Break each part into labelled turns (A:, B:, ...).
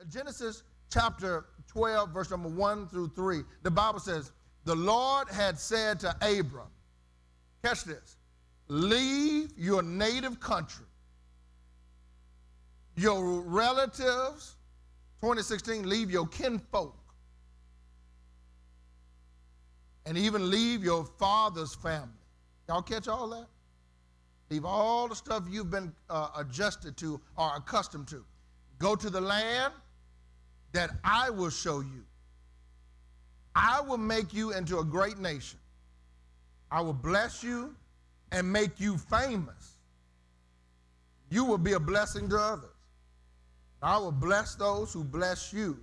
A: Genesis chapter 12, verse number 1 through 3, the Bible says, the Lord had said to Abram, catch this, leave your native country, your relatives, 2016, leave your kinfolk, and even leave your father's family. Y'all catch all that? Leave all the stuff you've been adjusted to or accustomed to. Go to the land that I will show you. I will make you into a great nation. I will bless you and make you famous. You will be a blessing to others. I will bless those who bless you,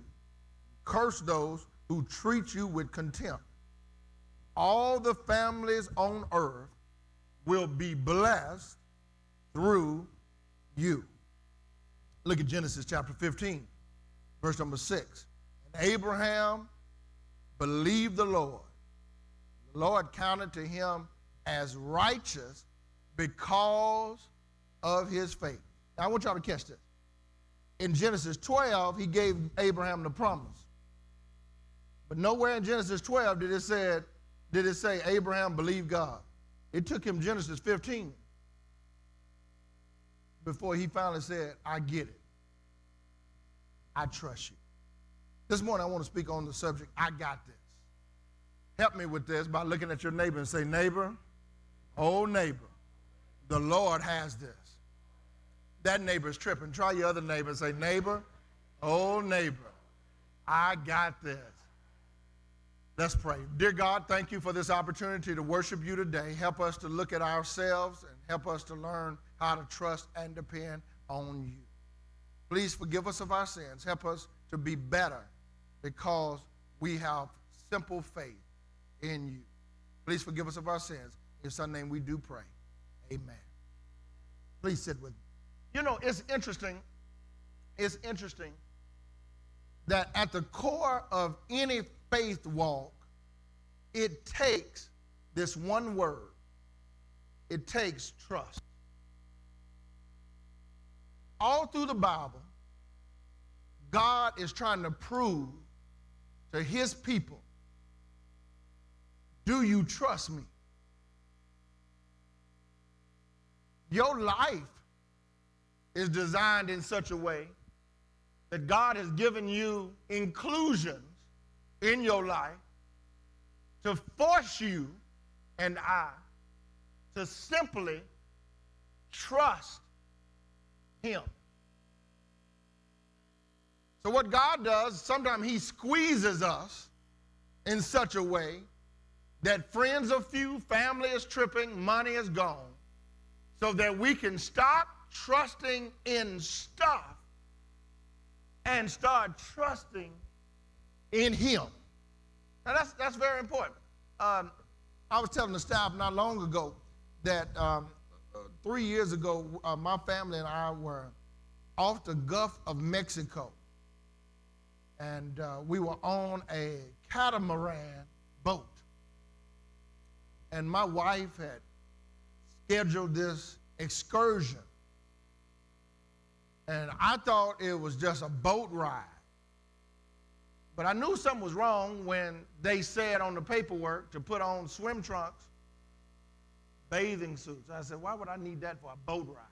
A: curse those who treat you with contempt. All the families on earth will be blessed through you. Look at Genesis chapter 15, verse number 6. And Abraham believed the Lord. The Lord counted to him as righteous because of his faith. Now I want y'all to catch this. In Genesis 12, he gave Abraham the promise. But nowhere in Genesis 12 did it say Abraham believed God. It took him Genesis 15 before he finally said, I get it. I trust you. This morning I want to speak on the subject, I got this. Help me with this by looking at your neighbor and say, neighbor, oh neighbor, the Lord has this. That neighbor is tripping. Try your other neighbor and say, neighbor, oh neighbor, I got this. Let's pray. Dear God, thank you for this opportunity to worship you today. Help us to look at ourselves and help us to learn how to trust and depend on you. Please forgive us of our sins. Help us to be better because we have simple faith in you. Please forgive us of our sins. In your son's name we do pray. Amen. Please sit with me. You know, it's interesting that at the core of any faith walk, it takes this one word. It takes trust. All through the Bible, God is trying to prove to his people, do you trust me? Your life is designed in such a way that God has given you inclusions in your life to force you and I to simply trust him. So what God does, sometimes he squeezes us in such a way that friends are few, family is tripping, money is gone, so that we can stop trusting in stuff and start trusting in him. Now that's very important. I was telling the staff not long ago that 3 years ago, my family and I were off the Gulf of Mexico. And we were on a catamaran boat. And my wife had scheduled this excursion. And I thought it was just a boat ride. But I knew something was wrong when they said on the paperwork to put on swim trunks, bathing suits. I said, why would I need that for a boat ride?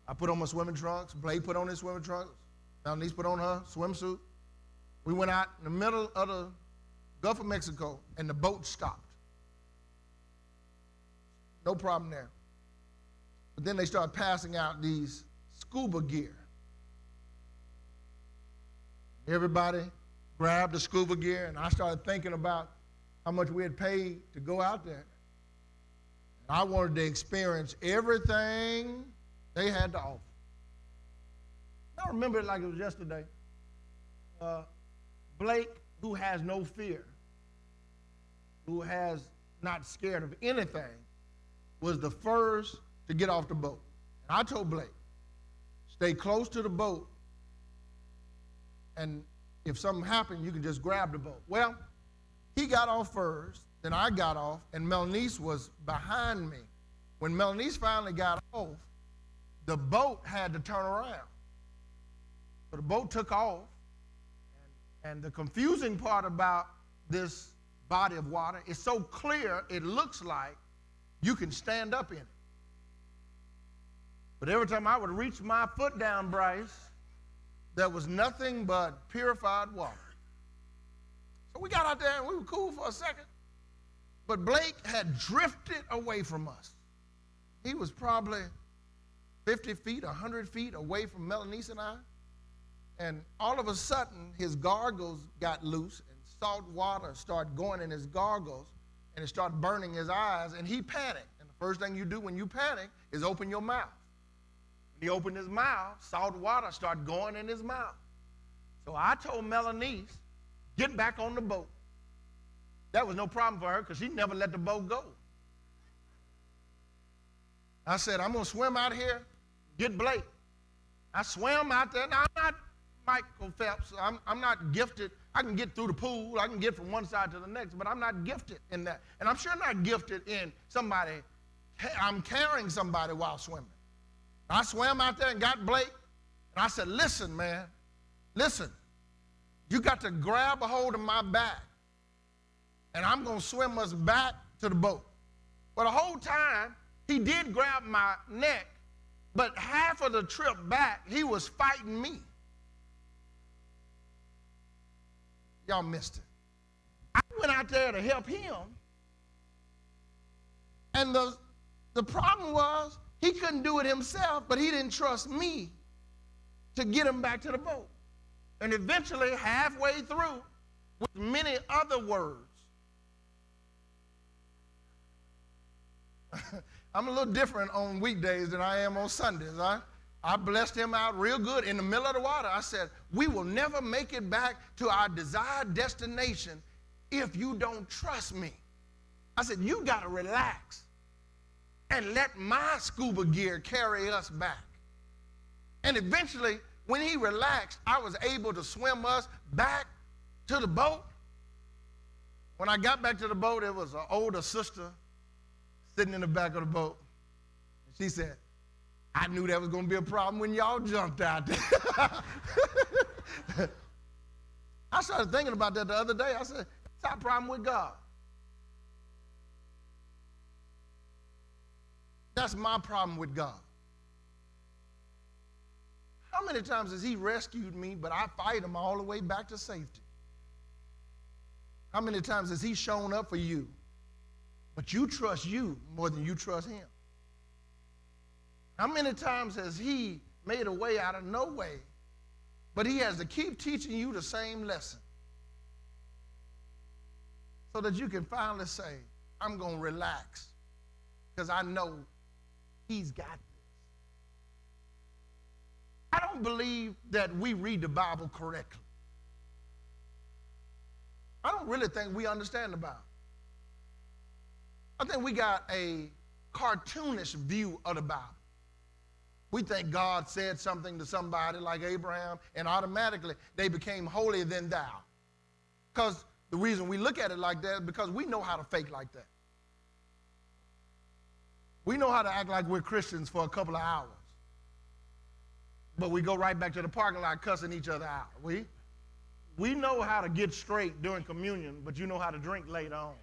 A: I put on my swimming trunks. Blake put on his swimming trunks. Melanie put on her swimsuit. We went out in the middle of the Gulf of Mexico, and the boat stopped. No problem there. But then they started passing out these scuba gear. Everybody grabbed the scuba gear, and I started thinking about how much we had paid to go out there. And I wanted to experience everything they had to offer. I remember it like it was yesterday. Blake, who has no fear, who has not scared of anything, was the first to get off the boat. And I told Blake, stay close to the boat, and if something happened, you can just grab the boat. Well, he got off first, then I got off, and Melnice was behind me. When Melnice finally got off, the boat had to turn around. So the boat took off, and the confusing part about this body of water is so clear it looks like you can stand up in it. But every time I would reach my foot down, Bryce, there was nothing but purified water. So we got out there and we were cool for a second. But Blake had drifted away from us. He was probably 50 feet, 100 feet away from Melanice and I. And all of a sudden, his gargles got loose and salt water started going in his gargles and it started burning his eyes and he panicked. And the first thing you do when you panic is open your mouth. When he opened his mouth, salt water started going in his mouth. So I told Melanice, get back on the boat. That was no problem for her because she never let the boat go. I said, I'm going to swim out here, get Blake. I swam out there. Now, I'm not Michael Phelps. I'm not gifted. I can get through the pool. I can get from one side to the next, but I'm not gifted in that. And I'm sure not gifted in I'm carrying somebody while swimming. I swam out there and got Blake, and I said, listen, man, listen. You got to grab a hold of my back, and I'm going to swim us back to the boat. Well, the whole time, he did grab my neck, but half of the trip back, he was fighting me. Y'all missed it. I went out there to help him, and the problem was he couldn't do it himself, but he didn't trust me to get him back to the boat. And eventually, halfway through, with many other words, I'm a little different on weekdays than I am on Sundays. I blessed him out real good in the middle of the water. I said, we will never make it back to our desired destination if you don't trust me. I said, you got to relax and let my scuba gear carry us back. And eventually, when he relaxed, I was able to swim us back to the boat. When I got back to the boat, there was an older sister sitting in the back of the boat. And she said, I knew that was going to be a problem when y'all jumped out there. I started thinking about that the other day. I said, that's our problem with God. That's my problem with God. How many times has he rescued me, but I fight him all the way back to safety? How many times has he shown up for you, but you trust you more than you trust him? How many times has he made a way out of no way, but he has to keep teaching you the same lesson so that you can finally say, I'm going to relax because I know he's got this. I don't believe that we read the Bible correctly. I don't really think we understand the Bible. I think we got a cartoonish view of the Bible. We think God said something to somebody like Abraham, and automatically they became holier than thou. Because the reason we look at it like that is because we know how to fake like that. We know how to act like we're Christians for a couple of hours. But we go right back to the parking lot cussing each other out. We know how to get straight during communion, but you know how to drink later on.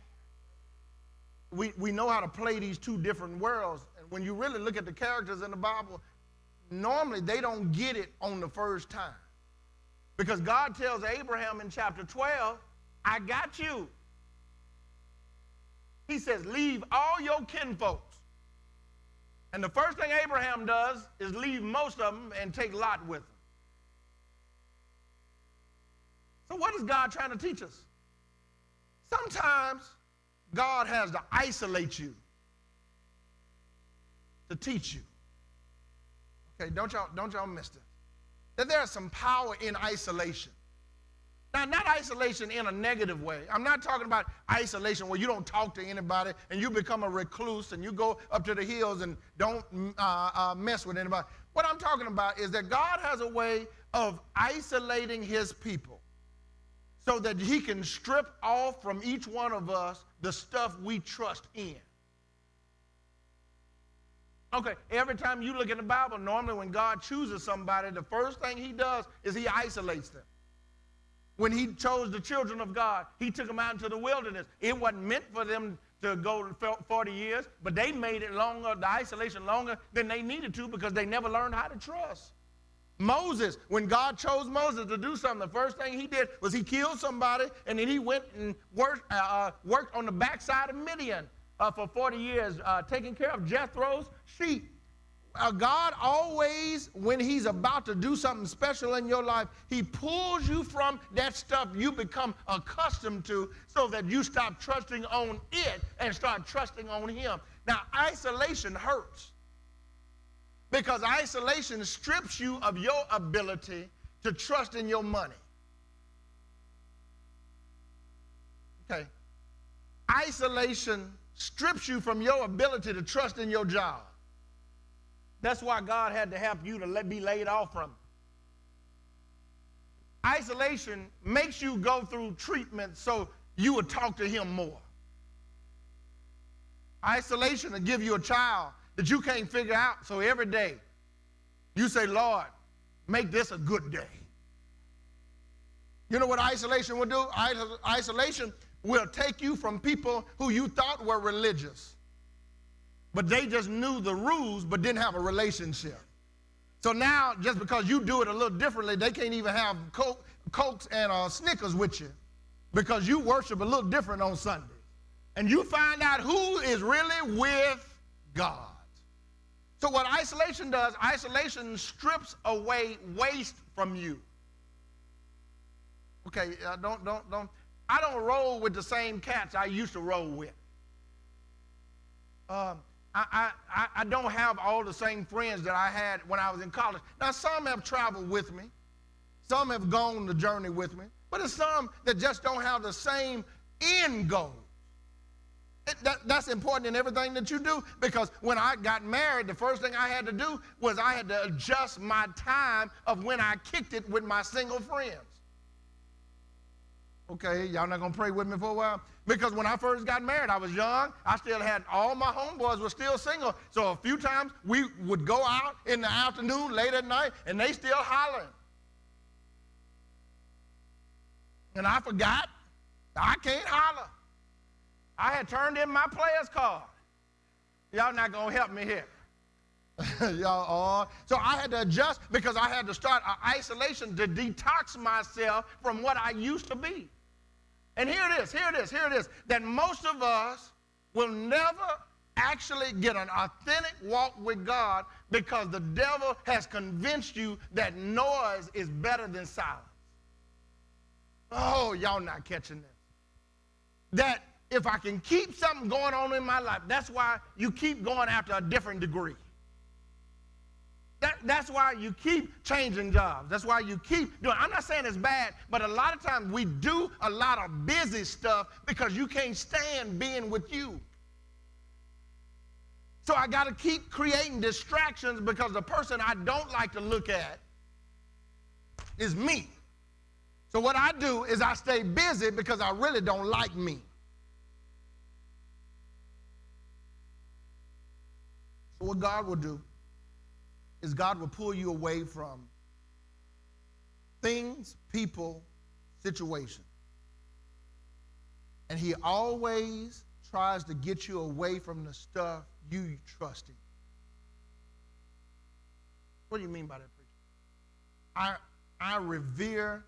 A: We know how to play these two different worlds. And when you really look at the characters in the Bible, normally they don't get it on the first time. Because God tells Abraham in chapter 12, I got you. He says, leave all your kinfolks. And the first thing Abraham does is leave most of them and take Lot with him. So what is God trying to teach us? Sometimes God has to isolate you to teach you. Okay, don't y'all miss this. That there's some power in isolation. Now, not isolation in a negative way. I'm not talking about isolation where you don't talk to anybody and you become a recluse and you go up to the hills and don't mess with anybody. What I'm talking about is that God has a way of isolating his people so that he can strip off from each one of us the stuff we trust in. Okay, every time you look in the Bible, normally when God chooses somebody, the first thing he does is he isolates them. When he chose the children of God, he took them out into the wilderness. It wasn't meant for them to go 40 years, but they made it longer, the isolation longer than they needed to because they never learned how to trust. Moses, when God chose Moses to do something, the first thing he did was he killed somebody, and then he went and worked on the backside of Midian for 40 years, taking care of Jethro's sheep. God always, when he's about to do something special in your life, he pulls you from that stuff you become accustomed to so that you stop trusting on it and start trusting on him. Now, isolation hurts because isolation strips you of your ability to trust in your money. Okay. Isolation strips you from your ability to trust in your job. That's why God had to help you to be laid off from it. Isolation makes you go through treatment so you would talk to him more. Isolation will give you a child that you can't figure out, so every day you say, Lord, make this a good day. You know what isolation will do? Isolation will take you from people who you thought were religious, but they just knew the rules but didn't have a relationship. So now, just because you do it a little differently, they can't even have Cokes and Snickers with you because you worship a little different on Sunday. And you find out who is really with God. So what isolation does, isolation strips away waste from you. Okay, I don't roll with the same cats I used to roll with. I don't have all the same friends that I had when I was in college. Now, some have traveled with me. Some have gone the journey with me. But there's some that just don't have the same end goal. That's important in everything that you do, because when I got married, the first thing I had to do was I had to adjust my time of when I kicked it with my single friends. Okay, y'all not going to pray with me for a while? Because when I first got married, I was young. I still had, all my homeboys were still single. So a few times we would go out in the afternoon, late at night, and they still hollering. And I forgot, I can't holler. I had turned in my player's card. Y'all not going to help me here. So I had to adjust because I had to start isolation to detox myself from what I used to be. And here it is, that most of us will never actually get an authentic walk with God because the devil has convinced you that noise is better than silence. Oh, y'all not catching this. That if I can keep something going on in my life, that's why you keep going after a different degree. That's why you keep changing jobs. That's why you keep doing. I'm not saying it's bad, but a lot of times we do a lot of busy stuff because you can't stand being with you. So I got to keep creating distractions because the person I don't like to look at is me. So what I do is I stay busy because I really don't like me. So what God will do is God will pull you away from things, people, situations. And he always tries to get you away from the stuff you trust in. What do you mean by that, preacher? I revere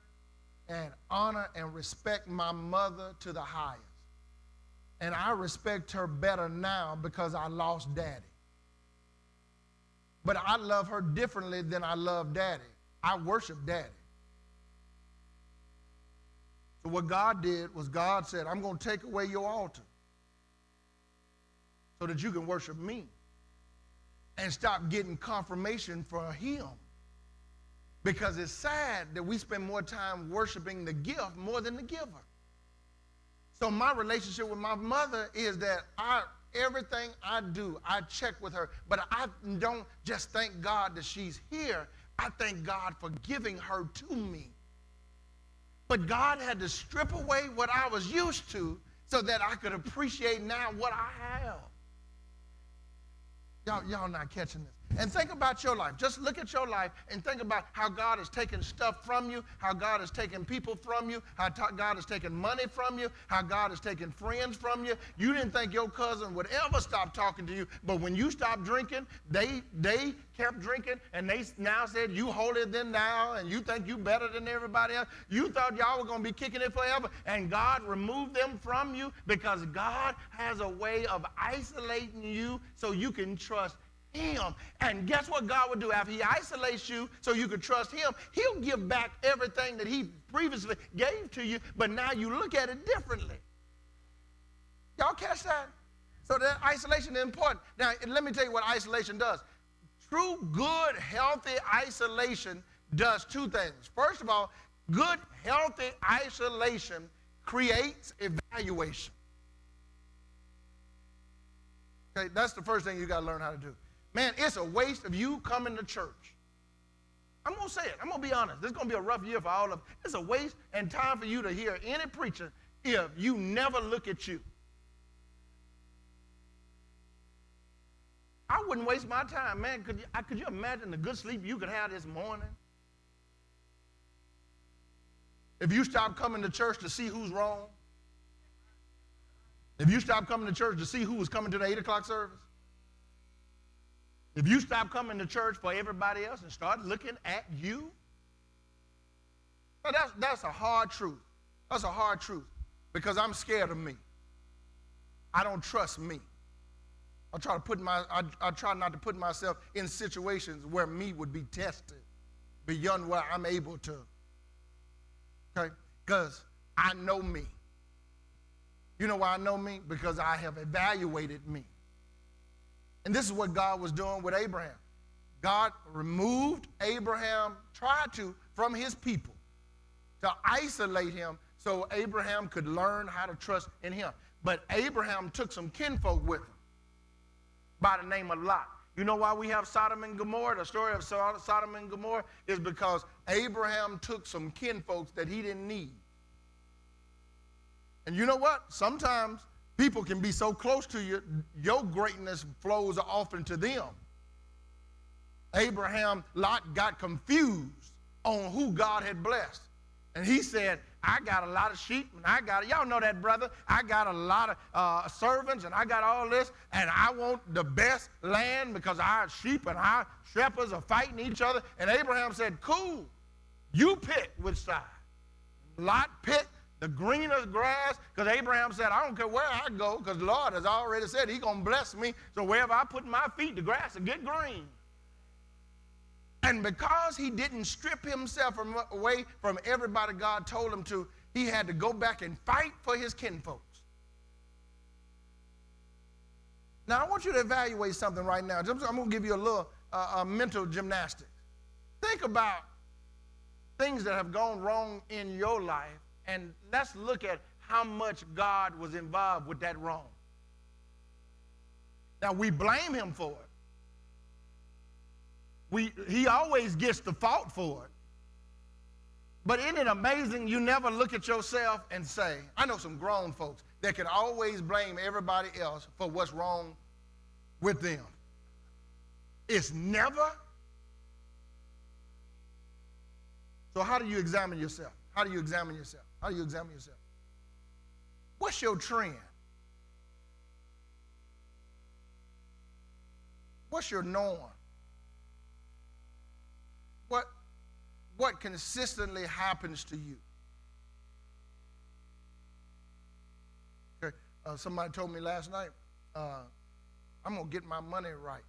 A: and honor and respect my mother to the highest. And I respect her better now because I lost daddy. But I love her differently than I love daddy. I worship daddy. So what God did was God said, I'm going to take away your altar so that you can worship me and stop getting confirmation for him. Because it's sad that we spend more time worshiping the gift more than the giver. So my relationship with my mother is that everything I do, I check with her. But I don't just thank God that she's here. I thank God for giving her to me. But God had to strip away what I was used to so that I could appreciate now what I have. Y'all not catching this. And think about your life. Just look at your life and think about how God has taken stuff from you, how God has taken people from you, how God has taken money from you, how God has taken friends from you. You didn't think your cousin would ever stop talking to you, but when you stopped drinking, they kept drinking, and they now said you holier than thou, and you think you better than everybody else. You thought y'all were going to be kicking it forever, and God removed them from you because God has a way of isolating you so you can trust him. And guess what God would do after he isolates you so you can trust him? He'll give back everything that he previously gave to you, but now you look at it differently. Y'all catch that? So that isolation is important. Now, let me tell you what isolation does. True, good, healthy isolation does two things. First of all, good, healthy isolation creates evaluation. Okay, that's the first thing you got to learn how to do. Man, it's a waste of you coming to church. I'm going to say it. I'm going to be honest. This is going to be a rough year for all of us. It's a waste and time for you to hear any preacher if you never look at you. I wouldn't waste my time, man. Could you imagine the good sleep you could have this morning? If you stop coming to church to see who's wrong. If you stop coming to church to see who was coming to the 8 o'clock service. If you stop coming to church for everybody else and start looking at you. Now that's a hard truth. That's a hard truth because I'm scared of me. I don't trust me. I try not to put myself in situations where me would be tested beyond where I'm able to. Okay? Because I know me. You know why I know me? Because I have evaluated me. And this is what God was doing with Abraham. God removed Abraham, tried to, from his people to isolate him so Abraham could learn how to trust in him. But Abraham took some kinfolk with him by the name of Lot. You know why we have Sodom and Gomorrah? The story of Sodom and Gomorrah is because Abraham took some kinfolks that he didn't need. And you know what? Sometimes people can be so close to you, your greatness flows off into them. Lot got confused on who God had blessed. And he said, I got a lot of sheep, and y'all know that, brother. I got a lot of servants, and I got all this, and I want the best land because our sheep and our shepherds are fighting each other. And Abraham said, cool, you pick which side. Lot picked the greenest grass, because Abraham said, I don't care where I go, because the Lord has already said he's going to bless me, so wherever I put my feet, the grass will get green. And because he didn't strip himself away from everybody God told him to, he had to go back and fight for his kinfolks. Now, I want you to evaluate something right now. I'm going to give you a little mental gymnastics. Think about things that have gone wrong in your life, and let's look at how much God was involved with that wrong. Now, we blame him for it. He always gets the fault for it. But isn't it amazing you never look at yourself and say, I know some grown folks that can always blame everybody else for what's wrong with them. It's never. So how do you examine yourself? How do you examine yourself? How do you examine yourself? What's your trend? What's your norm? What consistently happens to you? Okay. Somebody told me last night, I'm going to get my money right.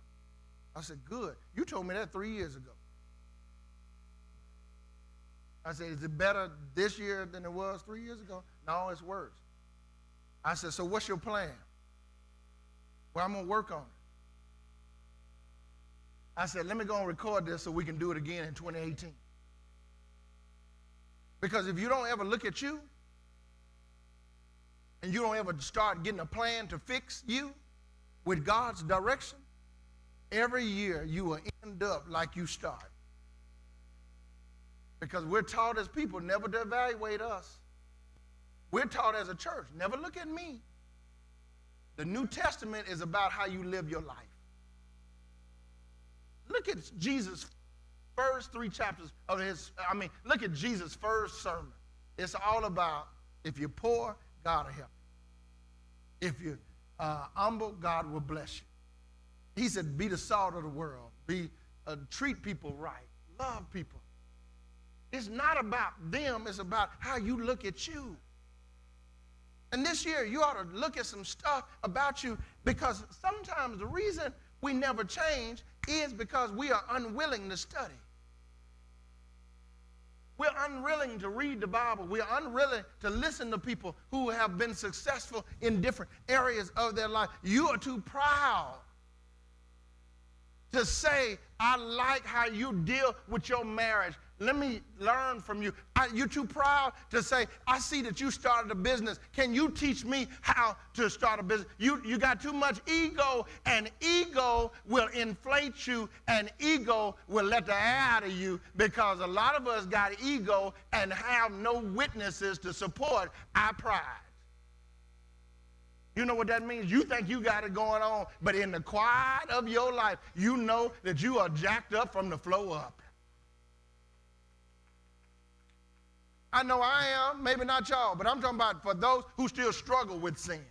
A: I said, good. You told me that 3 years ago. I said, is it better this year than it was 3 years ago? No, it's worse. I said, so what's your plan? Well, I'm going to work on it. I said, let me go and record this so we can do it again in 2018. Because if you don't ever look at you, and you don't ever start getting a plan to fix you with God's direction, every year you will end up like you start. Because we're taught as people never to evaluate us. We're taught as a church, never look at me. The New Testament is about how you live your life. look at Jesus' first 3 chapters of look at Jesus' first sermon. It's all about if you're poor, God will help you. If you're humble, God will bless you. He said, be the salt of the world. Treat people right. Love people. It's not about them. It's about how you look at you. And this year, you ought to look at some stuff about you, because sometimes the reason we never change is because we are unwilling to study. We're unwilling to read the Bible. We're unwilling to listen to people who have been successful in different areas of their life. You are too proud to say, I like how you deal with your marriage. Let me learn from you. You're too proud to say, I see that you started a business. Can you teach me how to start a business? You got too much ego, and ego will inflate you, and ego will let the air out of you, because a lot of us got ego and have no witnesses to support our pride. You know what that means? You think you got it going on, but in the quiet of your life, you know that you are jacked up from the floor up. I know I am, maybe not y'all, but I'm talking about for those who still struggle with sin.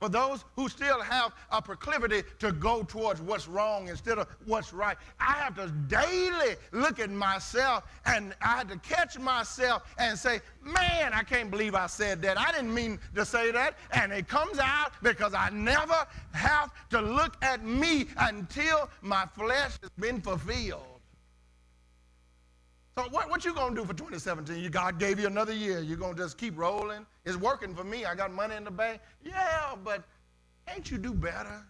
A: For those who still have a proclivity to go towards what's wrong instead of what's right. I have to daily look at myself, and I had to catch myself and say, man, I can't believe I said that. I didn't mean to say that. And it comes out because I never have to look at me until my flesh has been fulfilled. So what you going to do for 2017? God gave you another year. You're going to just keep rolling? It's working for me. I got money in the bank. Yeah, but can't you do better?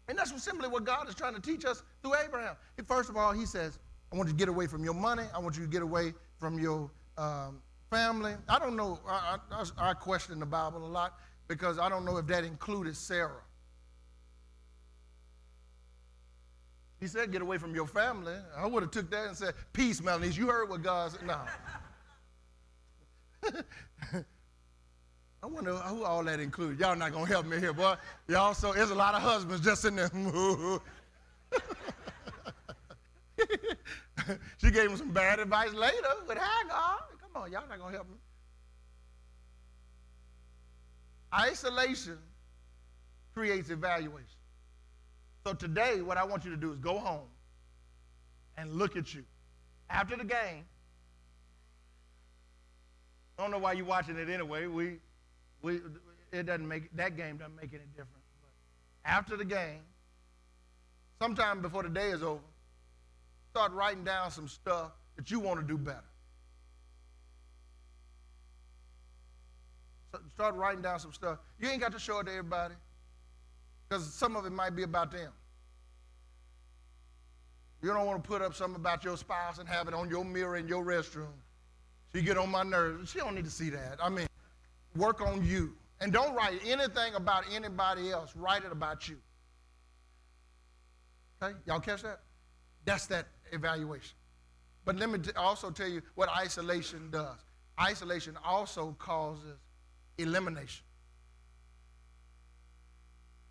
A: And that's simply what God is trying to teach us through Abraham. First of all, he says, I want you to get away from your money. I want you to get away from your family. I don't know. I question the Bible a lot, because I don't know if that included Sarah. He said, get away from your family. I would have took that and said, peace, Melanie. You heard what God said? No. I wonder who all that included. Y'all not going to help me here, boy. Y'all, so there's a lot of husbands just sitting there. She gave him some bad advice later with Hagar. Come on, y'all not going to help me. Isolation creates evaluation. So today, what I want you to do is go home and look at you. After the game, I don't know why you're watching it anyway. It doesn't make, that game doesn't make any difference. But after the game, sometime before the day is over, start writing down some stuff that you want to do better. Start writing down some stuff. You ain't got to show it to everybody, because some of it might be about them. You don't want to put up something about your spouse and have it on your mirror in your restroom. She get on my nerves. She don't need to see that. I mean, work on you. And don't write anything about anybody else. Write it about you. Okay? Y'all catch that? That's that evaluation. But let me also tell you what isolation does. Isolation also causes elimination.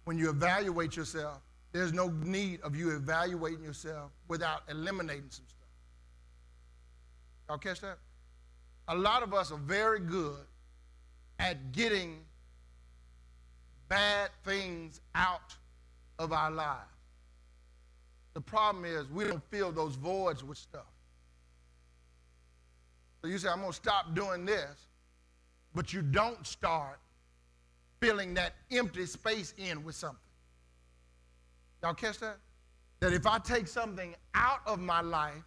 A: When you evaluate yourself, there's no need of you evaluating yourself without eliminating some stuff. Y'all catch that? A lot of us are very good at getting bad things out of our lives. The problem is we don't fill those voids with stuff. So you say, I'm going to stop doing this, but you don't start filling that empty space in with something. Y'all catch that? That if I take something out of my life,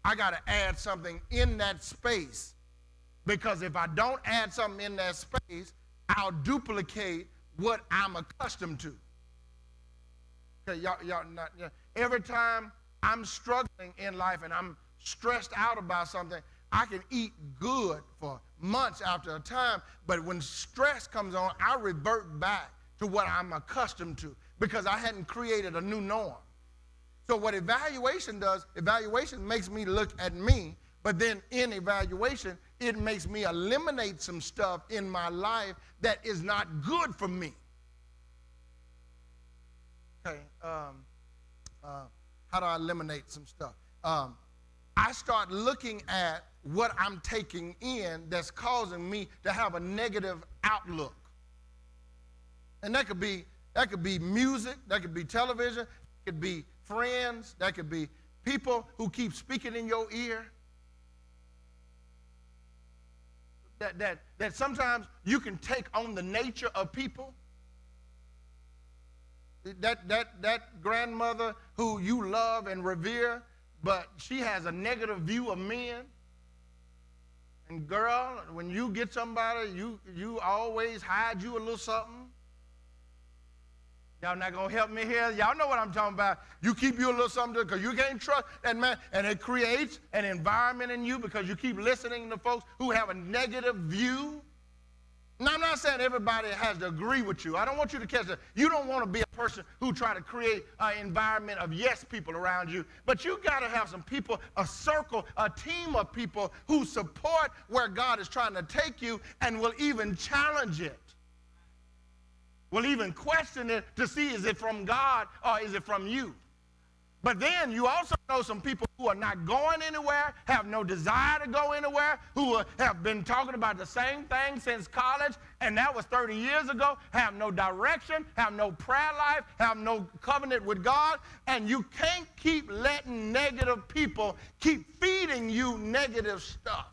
A: I got to add something in that space. Because if I don't add something in that space, I'll duplicate what I'm accustomed to. Okay, y'all not, every time I'm struggling in life and I'm stressed out about something, I can eat good for months after a time, but when stress comes on, I revert back to what I'm accustomed to, because I hadn't created a new norm. So what evaluation does, evaluation makes me look at me, but then in evaluation, it makes me eliminate some stuff in my life that is not good for me. okay, how do I eliminate some stuff? I start looking at what I'm taking in that's causing me to have a negative outlook. And that could be music, that could be television, it could be friends, that could be people who keep speaking in your ear. That sometimes you can take on the nature of people. That grandmother who you love and revere, but she has a negative view of men. And girl, when you get somebody, you always hide you a little something. Y'all not going to help me here? Y'all know what I'm talking about. You keep you a little something because you can't trust that man. And it creates an environment in you because you keep listening to folks who have a negative view. Now, I'm not saying everybody has to agree with you. I don't want you to catch that. You don't want to be a person who try to create an environment of yes people around you. But you got to have some people, a circle, a team of people who support where God is trying to take you and will even challenge it. Will even question it to see is it from God or is it from you. But then you also know some people who are not going anywhere, have no desire to go anywhere, who have been talking about the same thing since college, and that was 30 years ago, have no direction, have no prayer life, have no covenant with God, and you can't keep letting negative people keep feeding you negative stuff.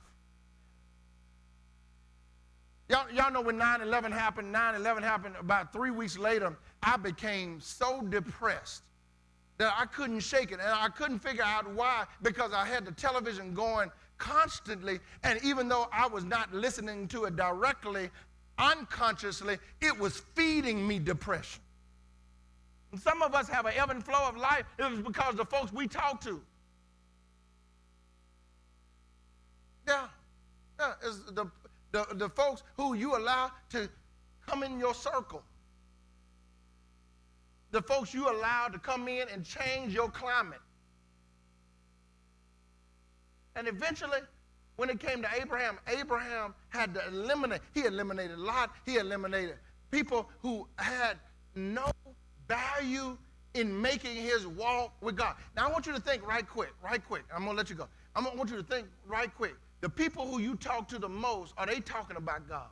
A: Y'all know when 9/11 happened, about 3 weeks later, I became so depressed that I couldn't shake it, and I couldn't figure out why, because I had the television going constantly, and even though I was not listening to it directly, unconsciously, it was feeding me depression. And some of us have an ebb and flow of life. It was because of the folks we talk to. Yeah, it's the folks who you allow to come in your circle. The folks you allow to come in and change your climate. And eventually, when it came to Abraham, Abraham had to eliminate. He eliminated Lot. He eliminated people who had no value in making his walk with God. Now, I want you to think right quick. I'm going to let you go. I want you to think right quick. The people who you talk to the most, are they talking about God?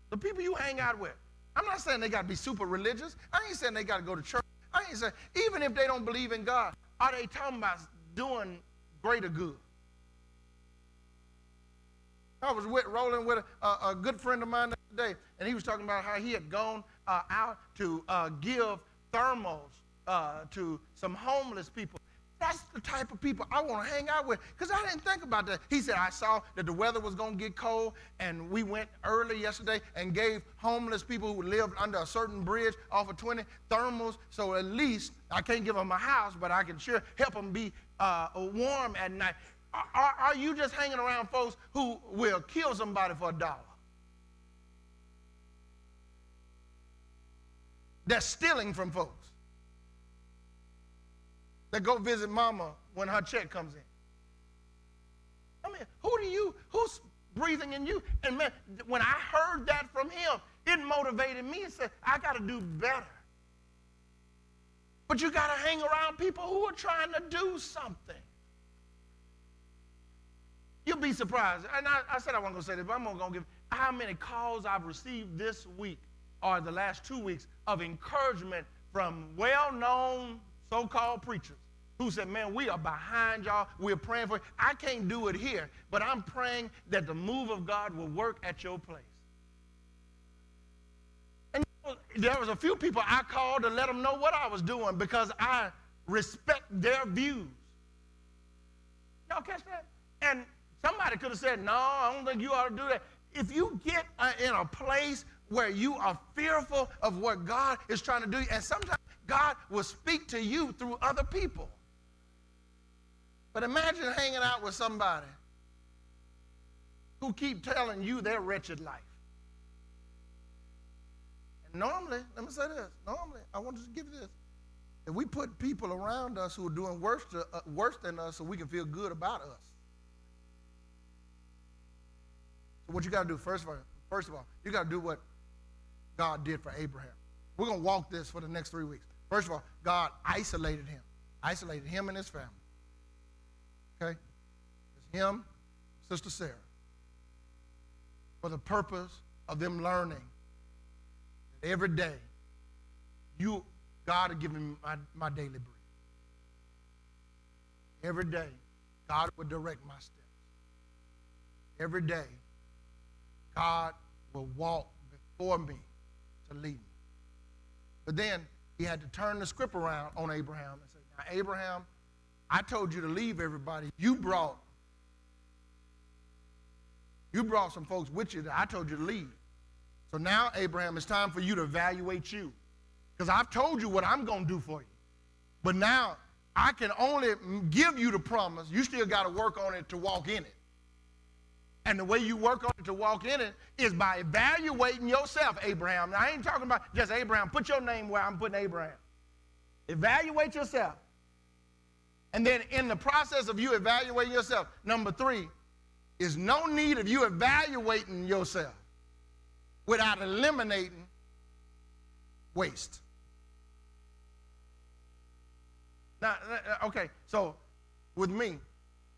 A: The people you hang out with. I'm not saying they got to be super religious. I ain't saying they got to go to church. I ain't saying, even if they don't believe in God, are they talking about doing greater good? I was rolling with a good friend of mine the other day, and he was talking about how he had gone out to give thermals to some homeless people. That's the type of people I want to hang out with, because I didn't think about that. He said, I saw that the weather was going to get cold, and we went early yesterday and gave homeless people who lived under a certain bridge off of 20 thermals, so at least I can't give them a house, but I can sure help them be warm at night. Are you just hanging around folks who will kill somebody for $1? They're stealing from folks. That go visit mama when her check comes in. I mean, who's breathing in you? And man, when I heard that from him, it motivated me and said, I got to do better. But you got to hang around people who are trying to do something. You'll be surprised. And I said I wasn't going to say this, but I'm going to give how many calls I've received this week or the last 2 weeks of encouragement from well-known so-called preachers who said, man, we are behind y'all. We're praying for you. I can't do it here, but I'm praying that the move of God will work at your place. And there was a few people I called to let them know what I was doing because I respect their views. Y'all catch that? And somebody could have said, no, I don't think you ought to do that. If you get in a place where you are fearful of what God is trying to do, and sometimes God will speak to you through other people. But imagine hanging out with somebody who keep telling you their wretched life. And normally, let me say this, I want to give you this. If we put people around us who are doing worse than us so we can feel good about us. So what you got to do, first of all, you got to do what God did for Abraham. We're going to walk this for the next 3 weeks. First of all, God isolated him and his family. Okay? It's him, Sister Sarah, for the purpose of them learning that every day, God had given me my daily bread. Every day, God would direct my steps. Every day, God will walk before me to lead me. But then he had to turn the script around on Abraham and say, now, Abraham, I told you to leave everybody. You brought some folks with you that I told you to leave. So now, Abraham, it's time for you to evaluate you. Because I've told you what I'm going to do for you. But now, I can only give you the promise. You still got to work on it to walk in it. And the way you work on it to walk in it is by evaluating yourself, Abraham. Now, I ain't talking about just Abraham. Put your name where I'm putting Abraham. Evaluate yourself. And then in the process of you evaluating yourself, number 3 is no need of you evaluating yourself without eliminating waste. Now, okay, so with me,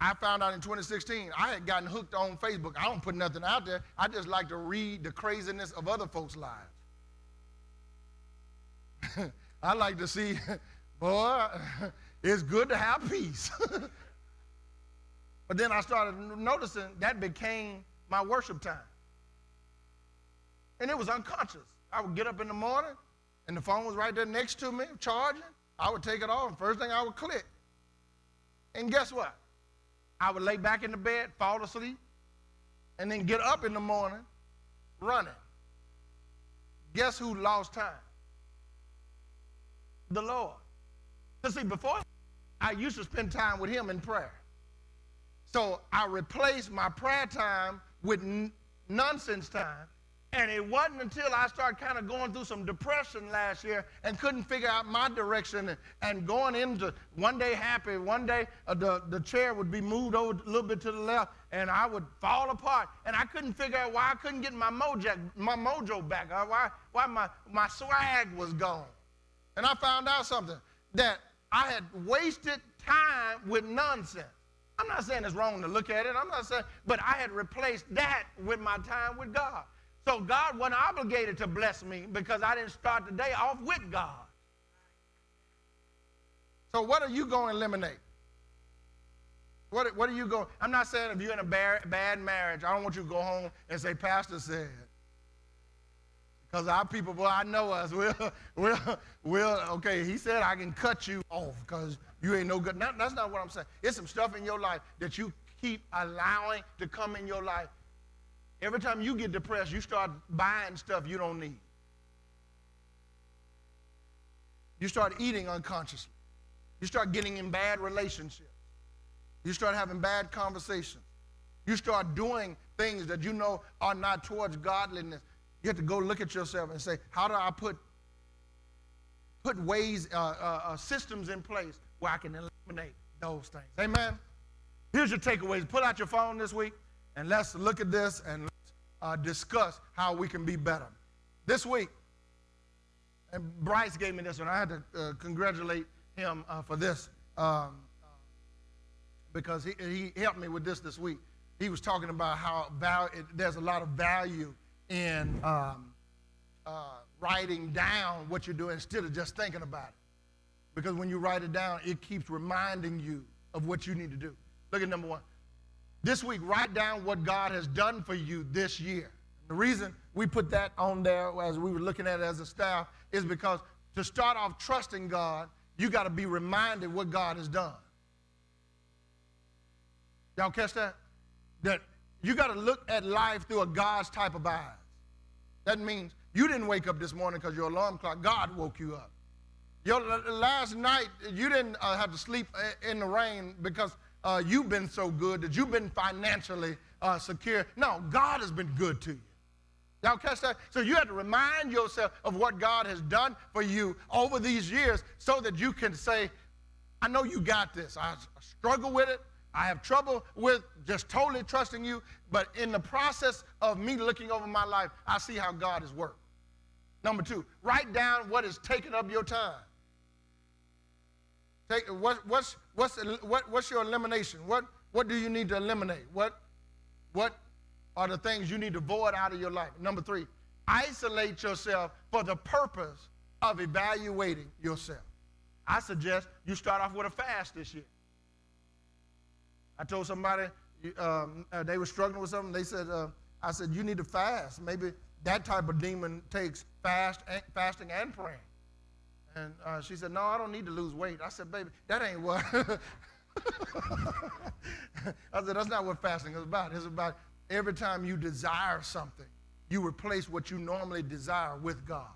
A: I found out in 2016, I had gotten hooked on Facebook. I don't put nothing out there. I just like to read the craziness of other folks' lives. I like to see, boy, it's good to have peace. But then I started noticing that became my worship time. And it was unconscious. I would get up in the morning, and the phone was right there next to me, charging. I would take it off, and first thing I would click. And guess what? I would lay back in the bed, fall asleep, and then get up in the morning running. Guess who lost time? The Lord. Because see, before I used to spend time with him in prayer. So I replaced my prayer time with nonsense time. And it wasn't until I started kind of going through some depression last year and couldn't figure out my direction and going into one day happy, one day the chair would be moved over a little bit to the left and I would fall apart. And I couldn't figure out why I couldn't get my mojo back, why my swag was gone. And I found out something, that I had wasted time with nonsense. I'm not saying it's wrong to look at it, I'm not saying, but I had replaced that with my time with God. So God wasn't obligated to bless me because I didn't start the day off with God. So what are you going to eliminate? What are you going? I'm not saying if you're in a bad marriage, I don't want you to go home and say, Pastor said. Because our people, boy, I know us. Okay, he said I can cut you off because you ain't no good. No, that's not what I'm saying. It's some stuff in your life that you keep allowing to come in your life. Every time you get depressed, you start buying stuff you don't need. You start eating unconsciously. You start getting in bad relationships. You start having bad conversations. You start doing things that you know are not towards godliness. You have to go look at yourself and say, how do I put ways, systems in place where I can eliminate those things? Amen? Here's your takeaways. Pull out your phone this week. And let's look at this and let's discuss how we can be better. This week, and Bryce gave me this one. I had to congratulate him for this because he helped me with this week. He was talking about how there's a lot of value in writing down what you're doing instead of just thinking about it. Because when you write it down, it keeps reminding you of what you need to do. Look at number 1. This week, write down what God has done for you this year. The reason we put that on there as we were looking at it as a staff is because to start off trusting God, you got to be reminded what God has done. Y'all catch that? That you got to look at life through a God's type of eyes. That means you didn't wake up this morning because your alarm clock, God woke you up. Last night, you didn't have to sleep in the rain because you've been so good that you've been financially secure. No, God has been good to you. Y'all catch that? So you have to remind yourself of what God has done for you over these years so that you can say, I know you got this. I struggle with it. I have trouble with just totally trusting you. But in the process of me looking over my life, I see how God has worked. Number 2, write down what is taking up your time. What's your elimination? What do you need to eliminate? What are the things you need to void out of your life? Number 3, isolate yourself for the purpose of evaluating yourself. I suggest you start off with a fast this year. I told somebody they were struggling with something. They said, I said, you need to fast. Maybe that type of demon takes fasting and praying. And she said, no, I don't need to lose weight. I said, baby, that ain't what. I said, that's not what fasting is about. It's about every time you desire something, you replace what you normally desire with God.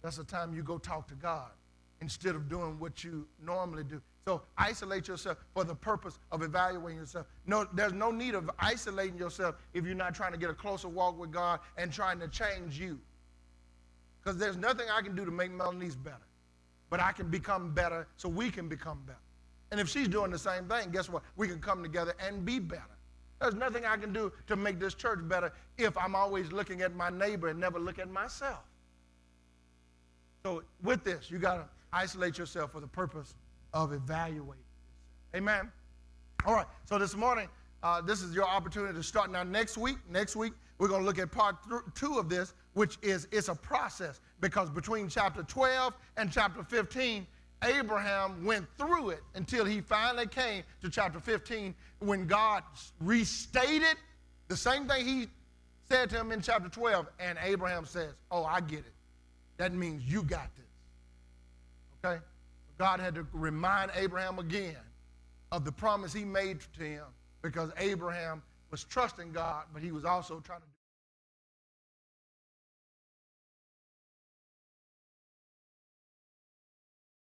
A: That's the time you go talk to God instead of doing what you normally do. So isolate yourself for the purpose of evaluating yourself. No, there's no need of isolating yourself if you're not trying to get a closer walk with God and trying to change you. Because there's nothing I can do to make Melanie better. But I can become better so we can become better. And if she's doing the same thing, guess what? We can come together and be better. There's nothing I can do to make this church better if I'm always looking at my neighbor and never look at myself. So with this, you got to isolate yourself for the purpose of evaluating yourself. Amen? All right, so this morning, this is your opportunity to start. Now, next week, we're going to look at part 2 of this, which is it's a process. Because between chapter 12 and chapter 15, Abraham went through it until he finally came to chapter 15 when God restated the same thing he said to him in chapter 12. And Abraham says, oh, I get it. That means you got this. Okay? God had to remind Abraham again of the promise he made to him because Abraham was trusting God, but he was also trying to